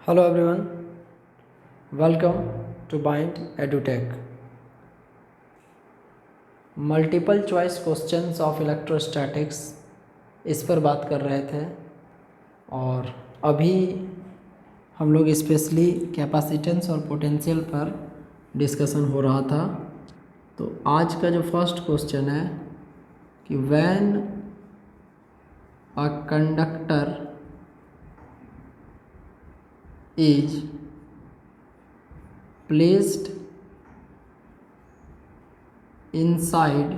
Hello everyone, welcome to Bind EduTech. Multiple choice questions of electrostatics इस पर बात कर रहे थे और अभी हम लोग स्पेशली कैपेसिटेंस और पोटेंशियल पर डिस्कशन हो रहा था। तो आज का जो फर्स्ट क्वेश्चन है कि when a conductor is placed inside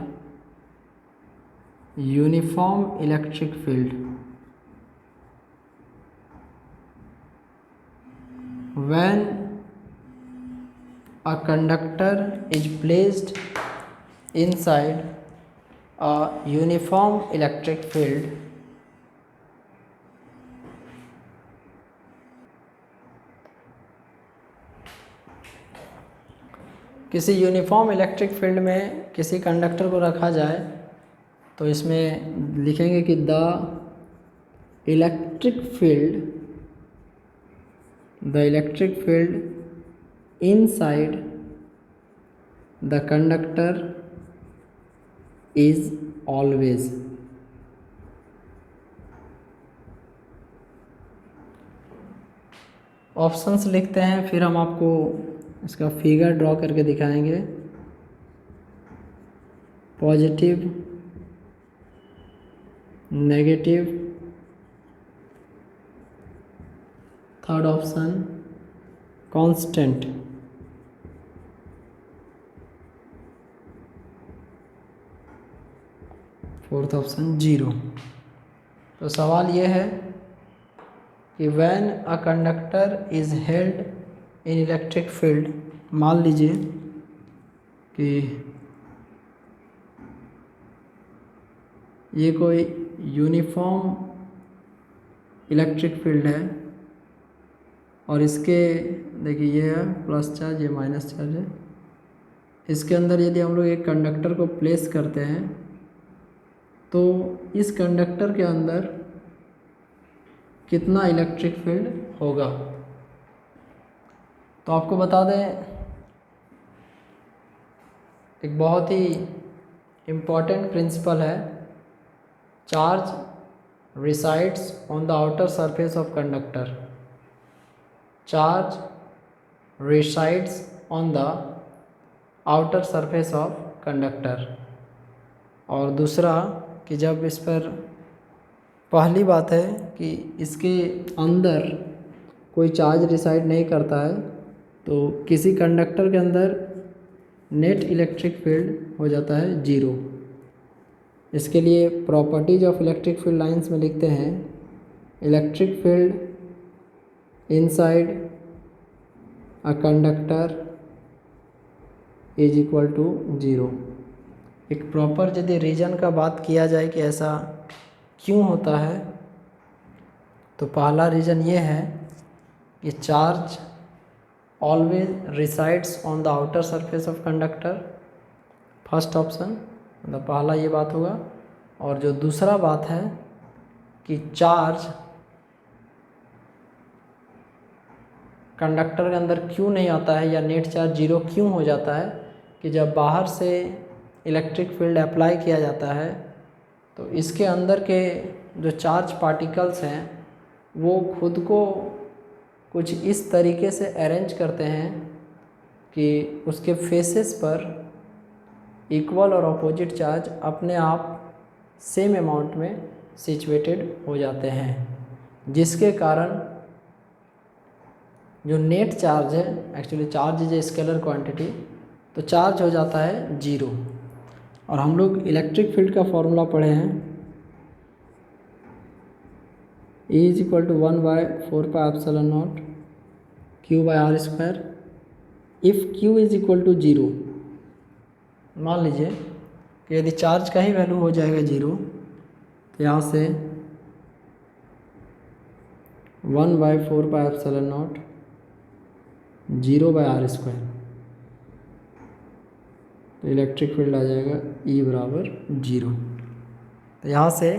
uniform electric field, when a conductor is placed inside a uniform electric field, किसी यूनिफॉर्म इलेक्ट्रिक फील्ड में किसी कंडक्टर को रखा जाए तो इसमें लिखेंगे कि the electric field inside the conductor is always. Options लिखते हैं, फिर हम आपको इसका फिगर ड्रॉ करके दिखाएंगे। Positive, negative, third option constant, fourth option zero. तो सवाल ये है कि when a conductor is held in electric field, मान लीजिए कि ये कोई यूनिफॉर्म इलेक्ट्रिक फील्ड है और इसके देखिए ये है प्लस चार्ज, ये माइनस चार्ज है। इसके अंदर यदि हम लोग एक कंडक्टर को प्लेस करते हैं तो इस कंडक्टर के अंदर कितना इलेक्ट्रिक फील्ड होगा। तो आपको बता दें, एक बहुत ही इम्पॉर्टेंट प्रिंसिपल है, charge resides on the outer surface of conductor. Charge resides on the outer surface of conductor. और दूसरा कि जब इस पर पहली बात है कि इसके अंदर कोई चार्ज रिसाइड नहीं करता है तो किसी कंडक्टर के अंदर नेट इलेक्ट्रिक फील्ड हो जाता है जीरो। इसके लिए properties of electric field lines में लिखते हैं electric field inside a conductor is equal to zero. एक प्रॉपर यदि रीजन का बात किया जाए कि ऐसा क्यों होता है, तो पहला रीज़न ये है कि charge always resides on the outer surface of conductor, first option, मतलब पहला ये बात होगा। और जो दूसरा बात है कि चार्ज कंडक्टर के अंदर क्यों नहीं आता है या नेट चार्ज जीरो क्यों हो जाता है, कि जब बाहर से इलेक्ट्रिक फील्ड अप्लाई किया जाता है तो इसके अंदर के जो चार्ज पार्टिकल्स हैं वो खुद को कुछ इस तरीके से अरेंज करते हैं कि उसके फेसेस पर इक्वल और अपोजिट चार्ज अपने आप सेम अमाउंट में सिचुएटेड हो जाते हैं, जिसके कारण जो नेट चार्ज है, actually charge is a scalar quantity, तो चार्ज हो जाता है जीरो। और हम लोग इलेक्ट्रिक फील्ड का फॉर्मूला पढ़े हैं, E is equal to 1/4πε0 Q/r²। If Q is equal to zero, मान लीजिए कि यदि चार्ज का ही वैल्यू हो जाएगा जीरो, तो यहाँ से 1/4πε0 0/r², तो इलेक्ट्रिक फील्ड आ जाएगा E बराबर जीरो। तो यहाँ से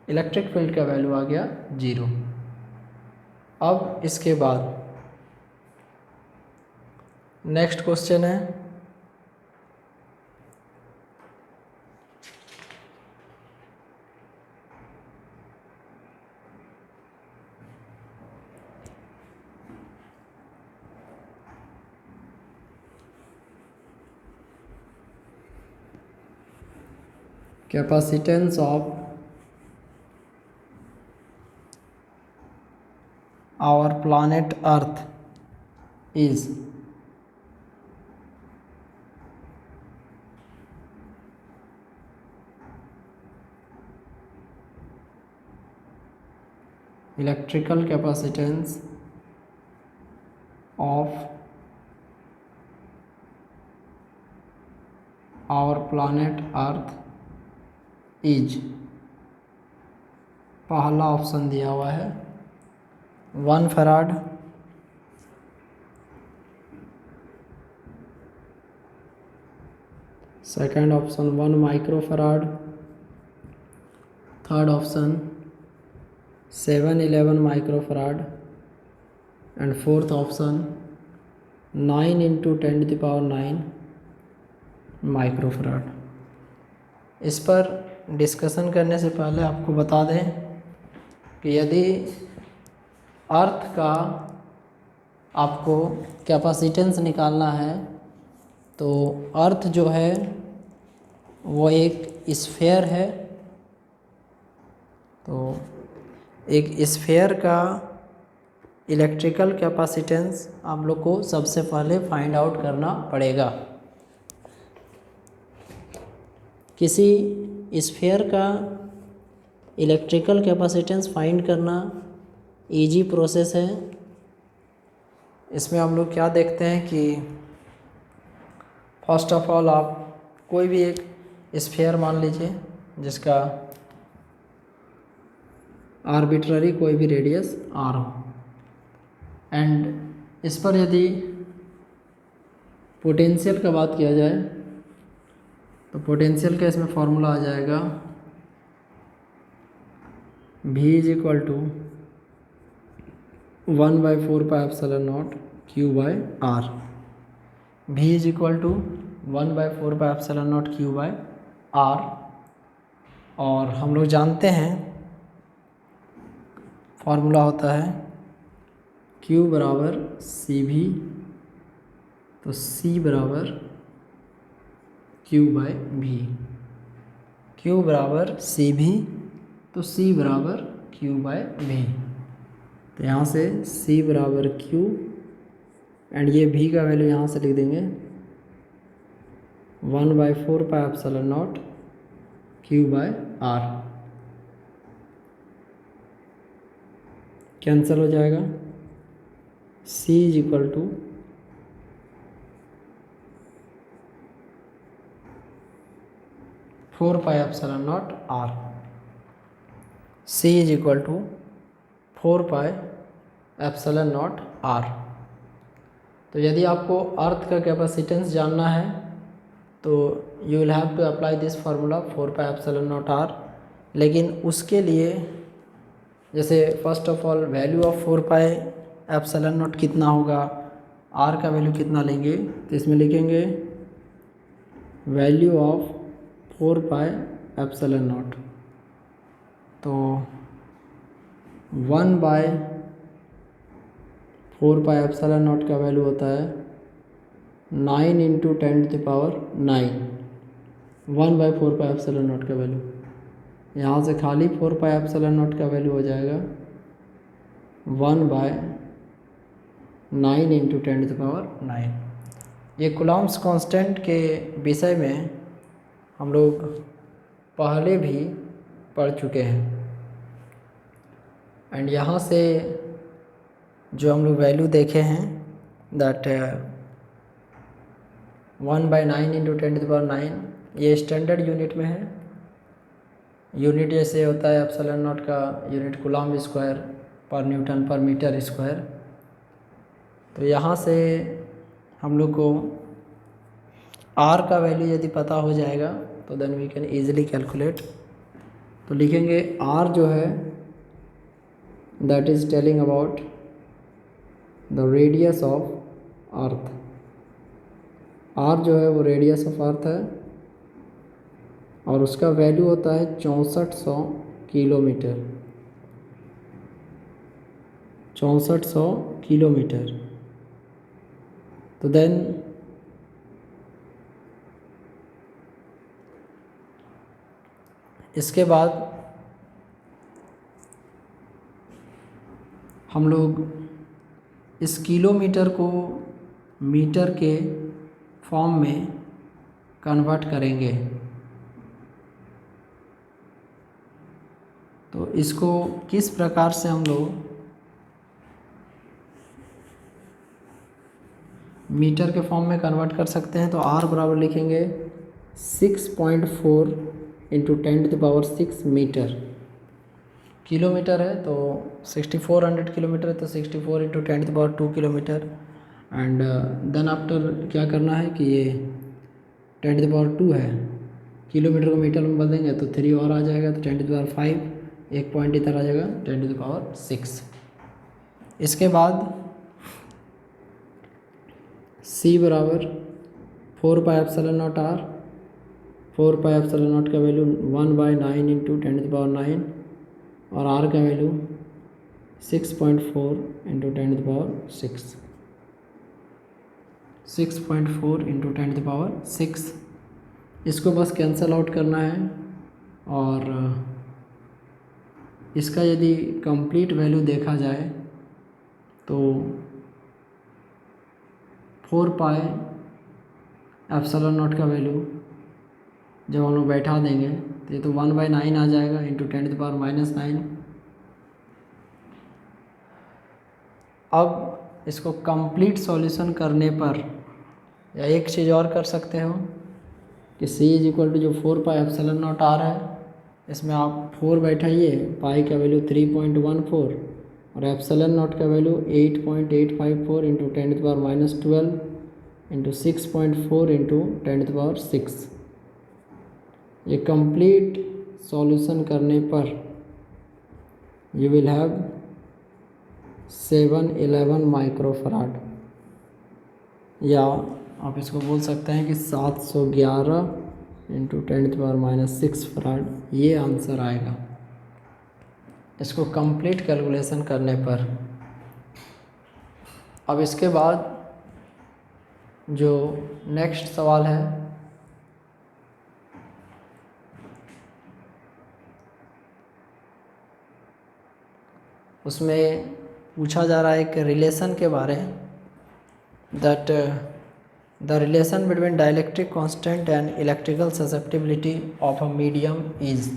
इलेक्ट्रिक फील्ड का वैल्यू आ गया जीरो। अब इसके बाद नेक्स्ट क्वेश्चन है capacitance of our planet Earth is electrical capacitance of our planet Earth is, पहला ऑप्शन दिया हुआ है 1 farad, second option 1 micro farad, third option 711 micro farad and fourth option 9 × 10⁹ micro farad. इस पर डिस्कशन करने से पहले आपको बता दें कि यदि अर्थ का आपको कैपेसिटेंस निकालना है तो अर्थ जो है वो एक स्फेयर है, तो एक स्फेयर का इलेक्ट्रिकल कैपेसिटेंस आप लोग को सबसे पहले फाइंड आउट करना पड़ेगा। किसी स्फेयर का इलेक्ट्रिकल कैपेसिटेंस फाइंड करना इजी प्रोसेस है। इसमें हम लोग क्या देखते हैं कि फर्स्ट ऑफ ऑल आप कोई भी एक स्फेयर मान लीजिए जिसका आर्बिट्ररी कोई भी रेडियस आर हो, एंड इस पर यदि पोटेंशियल का बात किया जाए तो पोटेंशियल का इसमें फॉर्मूला आ जाएगा V = 1/4πε0 Q/R। V = 1/4πε0 Q/R। और हम लोग जानते हैं फॉर्मूला होता है Q = CV, तो C = Q/V। Q = CV, तो C = Q/V। तो यहाँ से C = Q एंड ये V का वैल्यू यहाँ से लिख देंगे 1/4πε0 Q/R। कैंसिल हो जाएगा। C = 4πε0 R। C = 4πε0 R। तो यदि आपको अर्थ का कैपेसिटेंस जानना है तो you will have to apply this formula 4πε0 R। लेकिन उसके लिए जैसे first of all value of 4πε0 कितना होगा, R का वैल्यू कितना लेंगे, तो इसमें लिखेंगे वैल्यू ऑफ 4πε0, तो 1/4πε0 का वैल्यू होता है 9 × 10⁹, 1/4πε0 का वैल्यू। यहाँ से खाली 4πε0 का वैल्यू हो जाएगा 1/9 × 10⁹। ये कूलॉम्ब्स कांस्टेंट के विषय में हम लोग पहले भी पढ़ चुके हैं, एंड यहाँ से जो हम लोग वैल्यू देखे हैं दैट 1/9 × 10⁹, ये स्टैंडर्ड यूनिट में है। यूनिट जैसे होता है ε0 का यूनिट कूलॉम्ब स्क्वायर पर न्यूटन पर मीटर स्क्वायर। तो यहाँ से हम लोग को R का वैल्यू यदि पता हो जाएगा तो then we can easily calculate. तो लिखेंगे R जो है that is telling about the radius of earth. R जो है वो रेडियस ऑफ अर्थ है और उसका वैल्यू होता है 6400 किलोमीटर। 6400 किलोमीटर। तो देन इसके बाद हम लोग इस किलोमीटर को मीटर के फॉर्म में कन्वर्ट करेंगे। तो इसको किस प्रकार से हम लोग मीटर के फॉर्म में कन्वर्ट कर सकते हैं, तो आर बराबर लिखेंगे 6.4 इंटू 10⁻6 मीटर। किलोमीटर है तो 6400 किलोमीटर है, तो 64 into 10⁻2 kilometre. And then after क्या करना है कि ये 10⁻2 है, किलोमीटर को मीटर में बदलेंगे तो 3 और आ जाएगा, तो 10⁵, एक पॉइंट इधर आ जाएगा 10⁶। इसके बाद c बराबर 4πε0 r। 4πε0 का वैल्यू 1/9 इंटू 10⁹ और r का वैल्यू 6.4 इंटू 10⁶। 6.4 इंटू 10⁶। इसको बस कैंसल आउट करना है और इसका यदि कंप्लीट वैल्यू देखा जाए तो 4πε0 का वैल्यू जब हम लोग बैठा देंगे तो ये तो 1/9 आ जाएगा इंटू 10⁻⁹। अब इसको कंप्लीट सॉल्यूशन करने पर या एक चीज़ और कर सकते हो कि c जो 4πε0 r है, इसमें आप 4 बैठाइए, पाई का वैल्यू 3.14 और ε0 का वैल्यू 8.854 इंटू 10⁻12 इंटू 6.4 इंटू 10⁶। ये कंप्लीट सॉल्यूशन करने पर यू विल हैव 711 माइक्रोफराड, या आप इसको बोल सकते हैं कि 711 इंटू 10⁻6 फराड, ये आंसर आएगा इसको कंप्लीट कैलकुलेशन करने पर। अब इसके बाद जो नेक्स्ट सवाल है उसमें पूछा जा रहा है एक रिलेशन के बारे में, that the relation between dielectric constant and electrical susceptibility of a medium is.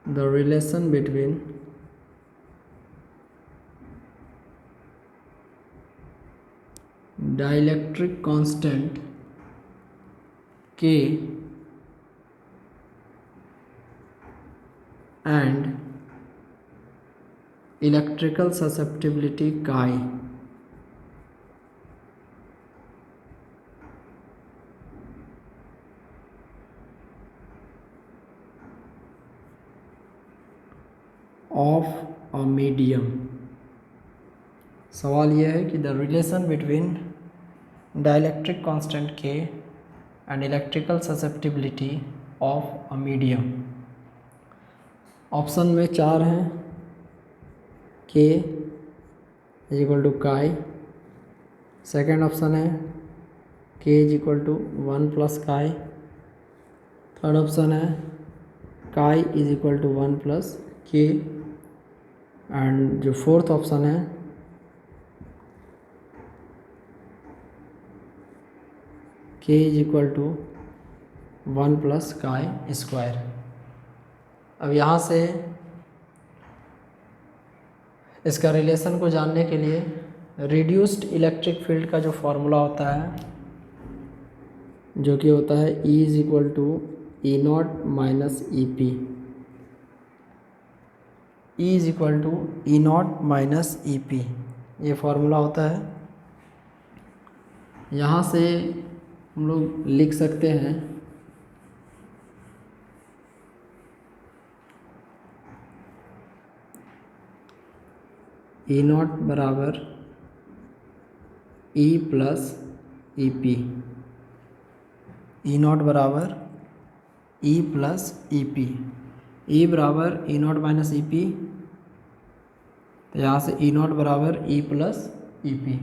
The relation between dielectric constant K and electrical susceptibility chi of a medium। सवाल यह है कि the relation between dielectric constant K and electrical susceptibility of a medium. Option में 4 हैं, K = chi। Second option है K = 1 + chi। Third option है chi = 1 + K। And जो fourth option है K = 1 + chi स्क्वायर। अब यहाँ से इसका रिलेशन को जानने के लिए रिड्यूस्ड इलेक्ट्रिक फील्ड का जो फॉर्मूला होता है जो कि होता है E is equal to E naught minus E P. E is equal to E naught minus E P, ये फॉर्मूला होता है। यहाँ से हम लोग लिख सकते हैं ई नॉट बराबर E plus E P, E not बराबर ई प्लस ई पी, ई बराबर ई नॉट माइनस ई पी, तो यहाँ से ई नॉट बराबर ई प्लस ई पी।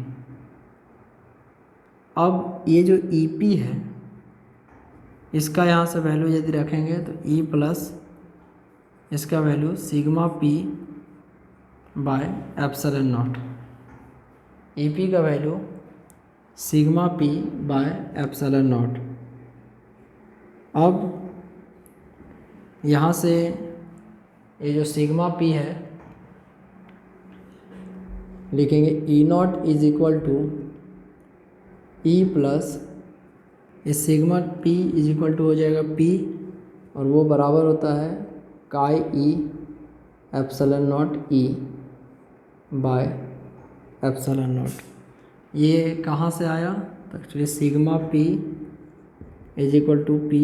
अब ये जो ई पी है इसका यहाँ से वैल्यू यदि रखेंगे तो ई प्लस इसका value sigma P by epsilon naught, E P का value sigma P by epsilon naught. अब यहाँ से ये जो सिग्मा पी है लिखेंगे E naught is equal to E plus इस sigma P is equal to हो जाएगा पी, और वो बराबर होता है chi E epsilon naught E by epsilon naught. ये कहाँ से आया? तो actually sigma P is equal to P,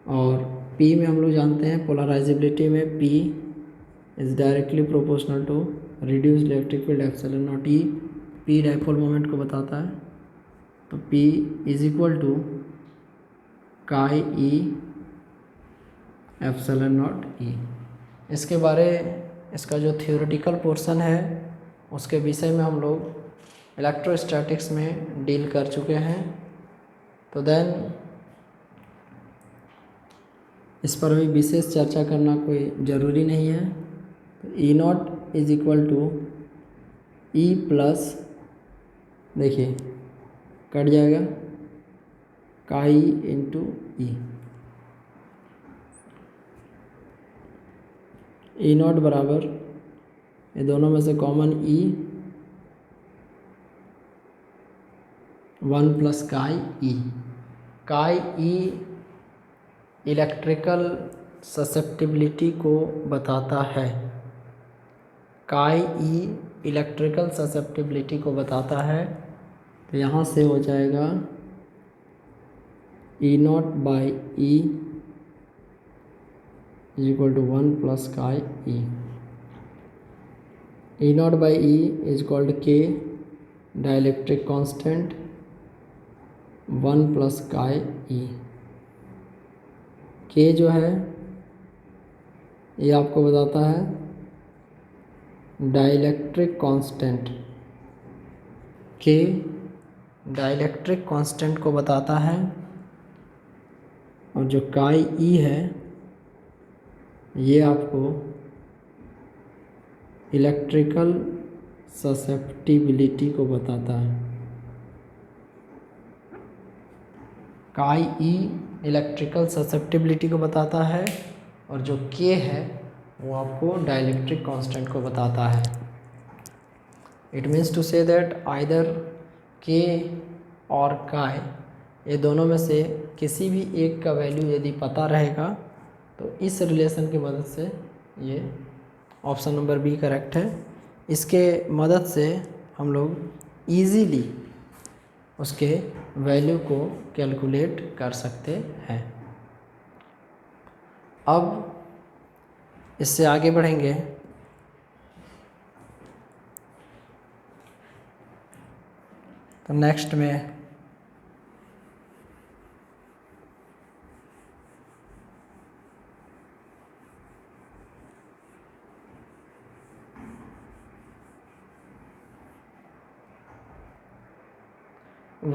और पी में हम लोग जानते हैं पोलराइजेबिलिटी में P is directly proportional to reduced electric field epsilon naught E. P dipole moment को बताता है, तो P इज इक्वल टू काई ई एप्सिलॉन नॉट ई। इसके बारे इसका जो थियोरेटिकल पोर्शन है उसके विषय में हम लोग इलेक्ट्रोस्टैटिक्स में डील कर चुके हैं, तो देन इस पर भी विशेष चर्चा करना कोई ज़रूरी नहीं है। तो E naught is equal to E plus, देखिए कट जाएगा, काई इंटू ई नॉट बराबर ये दोनों में से कॉमन ई 1 प्लस काई ई। काई ई इलेक्ट्रिकल ससेप्टिबिलिटी को बताता है, काई ई इलेक्ट्रिकल ससेप्टिबिलिटी को बताता है। तो यहाँ से हो जाएगा E naught by E is equal to 1 plus chi E. E naught by E is equal to K dielectric constant 1 plus chi E. K जो है ये आपको बताता है dielectric constant, K dielectric constant को बताता है, और जो काई ई है ये आपको इलेक्ट्रिकल ससेप्टिबिलिटी को बताता है। काई ई इलेक्ट्रिकल ससेप्टिबिलिटी को बताता है, और जो के है वो आपको डाइलेक्ट्रिक कांस्टेंट को बताता है। It means to say that either K और काय, ये दोनों में से किसी भी एक का वैल्यू यदि पता रहेगा तो इस रिलेशन की मदद से, ये ऑप्शन नंबर बी करेक्ट है, इसके मदद से हम लोग इजीली उसके वैल्यू को कैलकुलेट कर सकते हैं। अब इससे आगे बढ़ेंगे तो नेक्स्ट में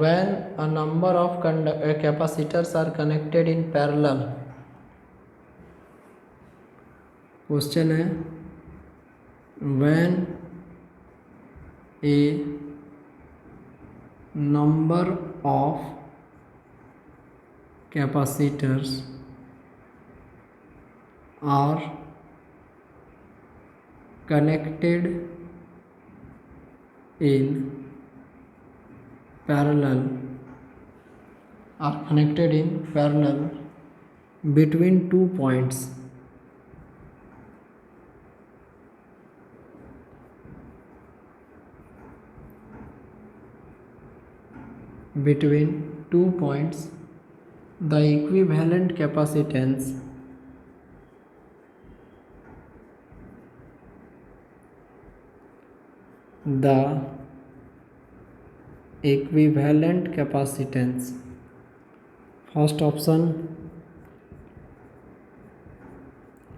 when a number of capacitors are connected in parallel, question है when a number of capacitors are connected in parallel are connected in parallel between 2 points. Between 2 points, the equivalent capacitance first option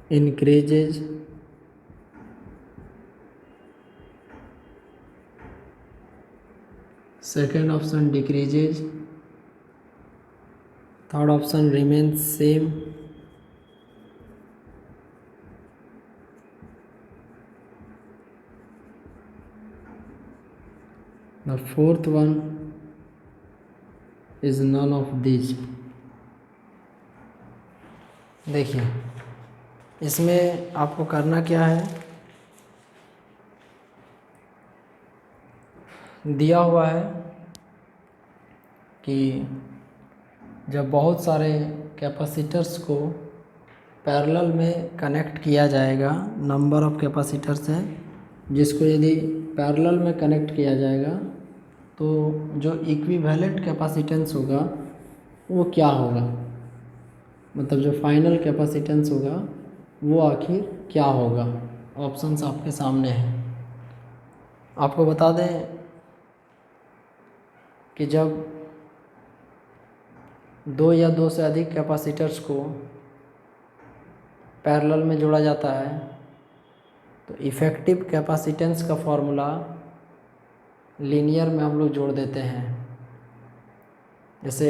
increases, second option decreases, third option remains same, the fourth one is none of these. देखिए इसमें आपको करना क्या है, दिया हुआ है कि जब बहुत सारे कैपेसिटर्स को पैरेलल में कनेक्ट किया जाएगा, नंबर ऑफ कैपेसिटर्स है जिसको यदि पैरेलल में कनेक्ट किया जाएगा तो जो इक्विवेलेंट कैपेसिटेंस होगा वो क्या होगा, मतलब जो फाइनल कैपेसिटेंस होगा वो आखिर क्या होगा। ऑप्शंस आपके सामने हैं। आपको बता दें कि जब 2 या 2 से अधिक कैपेसिटर्स को पैरेलल में जोड़ा जाता है तो इफ़ेक्टिव कैपेसिटेंस का फॉर्मूला लीनियर में हम लोग जोड़ देते हैं। जैसे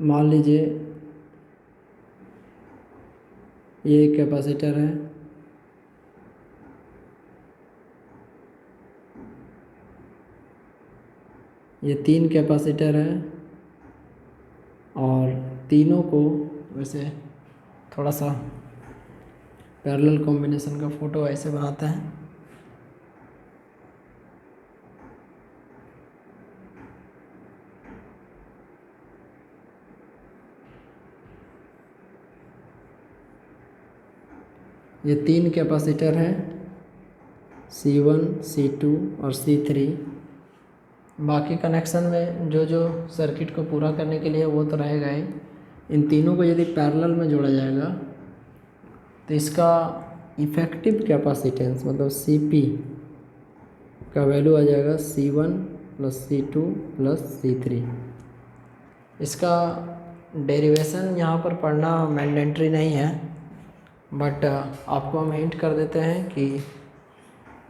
मान लीजिए ये एक कैपेसिटर है, ये 3 कैपेसिटर है और तीनों को वैसे थोड़ा सा पैरेलल कॉम्बिनेशन का फ़ोटो ऐसे बनाते हैं। ये 3 कैपेसिटर हैं C1, C2 और C3। बाकी कनेक्शन में जो जो सर्किट को पूरा करने के लिए वो तो रहेगा ही। इन तीनों को यदि पैरेलल में जोड़ा जाएगा तो इसका इफ़ेक्टिव कैपेसिटेंस मतलब Cp का वैल्यू आ जाएगा C1 + C2 + C3। इसका डेरिवेशन यहाँ पर पढ़ना मैंडेटरी नहीं है, बट आपको हम हिंट कर देते हैं कि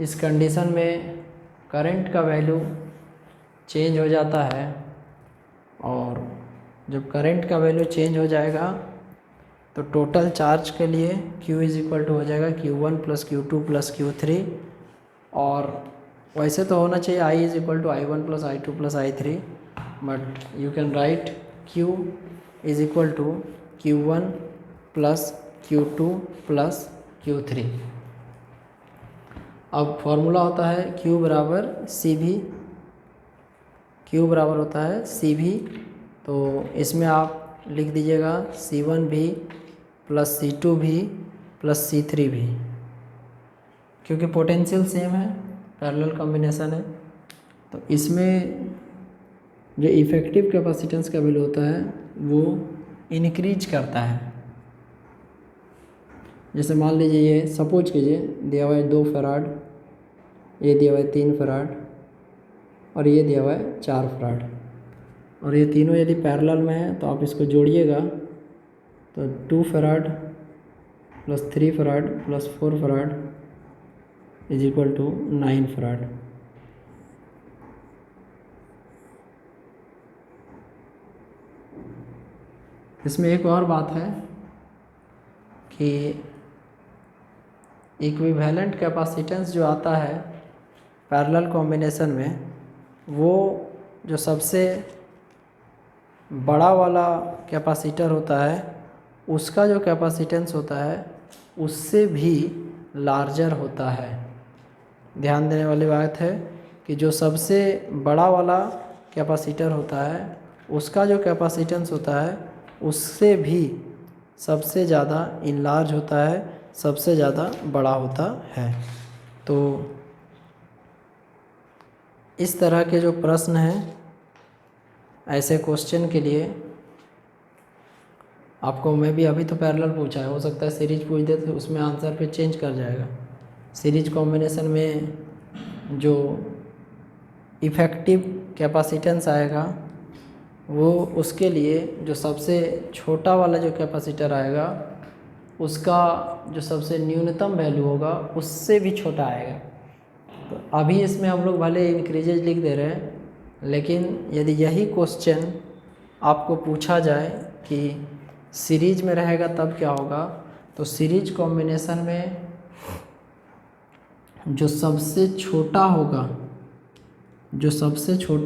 इस कंडीशन में करंट का वैल्यू चेंज हो जाता है और जब करंट का वैल्यू चेंज हो जाएगा तो टोटल चार्ज के लिए Q = हो जाएगा Q1 + Q2 + Q3। और वैसे तो होना चाहिए I = I1 + I2 + I3, but you can write Q = Q1 + Q2 + Q3। अब फॉर्मूला होता है Q बराबर CV, Q बराबर होता है CV। तो इसमें आप लिख दीजिएगा C1 भी + C2 भी + C3 भी, क्योंकि पोटेंशियल सेम है, पैरेलल कॉम्बिनेशन है। तो इसमें जो इफ़ेक्टिव कैपेसिटेंस का वैल्यू होता है वो इंक्रीज करता है। जैसे मान लीजिए ये सपोज कीजिए दिया हुआ है 2 फराड, ये दिया हुआ है 3 फराड और ये दिया हुआ है 4 फराड, और ये तीनों यदि पैरेलल में है तो आप इसको जोड़िएगा तो 2 फराड + 3 फराड + 4 फराड = 9 फराड। इसमें एक और बात है कि इक्विवेलेंट कैपेसिटेंस जो आता है पैरेलल कॉम्बिनेशन में, वो जो सबसे बड़ा वाला कैपेसिटर होता है उसका जो कैपेसिटेंस होता है उससे भी लार्जर होता है। ध्यान देने वाली बात है कि जो सबसे बड़ा वाला कैपेसिटर होता है उसका जो कैपेसिटेंस होता है उससे भी सबसे ज़्यादा इनलार्ज होता है, सबसे ज़्यादा बड़ा होता है। तो इस तरह के जो प्रश्न हैं, ऐसे क्वेश्चन के लिए आपको मैं भी अभी तो पैरेलल पूछा है, हो सकता है सीरीज पूछ दे तो उसमें आंसर पे चेंज कर जाएगा। सीरीज कॉम्बिनेशन में जो इफ़ेक्टिव कैपेसिटेंस आएगा वो उसके लिए जो सबसे छोटा वाला जो कैपेसिटर आएगा उसका जो सबसे न्यूनतम वैल्यू होगा उससे भी छोटा आएगा। तो अभी इसमें हम लोग भले इंक्रीजेज लिख दे रहे हैं, लेकिन यदि यही क्वेश्चन आपको पूछा जाए कि सीरीज में रहेगा तब क्या होगा, तो सीरीज कॉम्बिनेशन में जो सबसे छोटा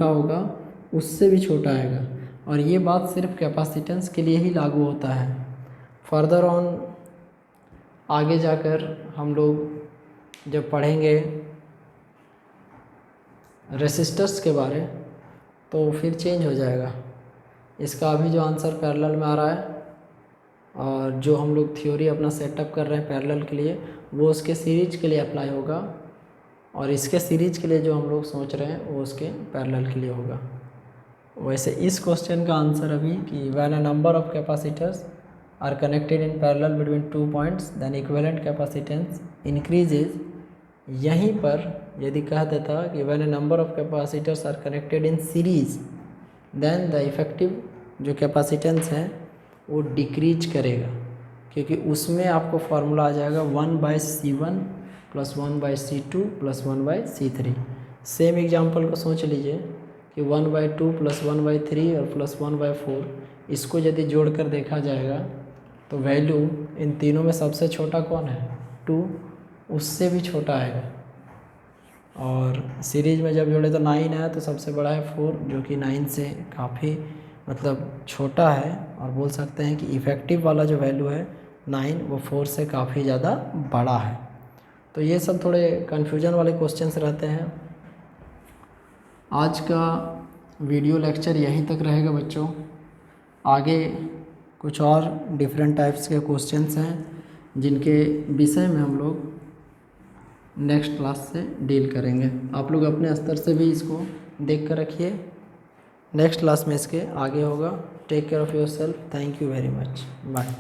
होगा उससे भी छोटा आएगा। और ये बात सिर्फ कैपेसिटेंस के लिए ही लागू होता है। फर्दर ऑन आगे जाकर हम लोग जब पढ़ेंगे रेसिस्टर्स के बारे तो फिर चेंज हो जाएगा। इसका अभी जो आंसर पैरेलल में आ रहा है और जो हम लोग थ्योरी अपना सेटअप कर रहे हैं पैरेलल के लिए, वो उसके सीरीज के लिए अप्लाई होगा, और इसके सीरीज के लिए जो हम लोग सोच रहे हैं वो उसके पैरेलल के लिए होगा। वैसे इस क्वेश्चन का आंसर अभी कि when a number of capacitors are connected in parallel between 2 points then equivalent capacitance increases, यहीं पर यदि कह देता कि when a number of capacitors are connected in series then the effective जो कैपेसिटेंस है वो डिक्रीज करेगा, क्योंकि उसमें आपको फार्मूला आ जाएगा 1/C1 + 1/C2 + 1/C3। Same example को सोच लीजिए कि 1/2 + 1/3 और + 1/4, इसको यदि जोड़कर देखा जाएगा तो वैल्यू इन तीनों में सबसे छोटा कौन है? 2, उससे भी छोटा आएगा। और सीरीज में जब जोड़े तो 9 आया, तो सबसे बड़ा है 4 जो कि 9 से काफ़ी मतलब छोटा है, और बोल सकते हैं कि इफ़ेक्टिव वाला जो वैल्यू है 9 वो 4 से काफ़ी ज़्यादा बड़ा है। तो ये सब थोड़े कन्फ्यूजन वाले क्वेश्चंस रहते हैं। आज का वीडियो लेक्चर यहीं तक रहेगा बच्चों। आगे कुछ और डिफरेंट टाइप्स के क्वेश्चंस हैं जिनके विषय में हम लोग नेक्स्ट क्लास से डील करेंगे। आप लोग अपने स्तर से भी इसको देख कर रखिए। नेक्स्ट क्लास में इसके आगे होगा। Take care of yourself. Thank you very much. Bye.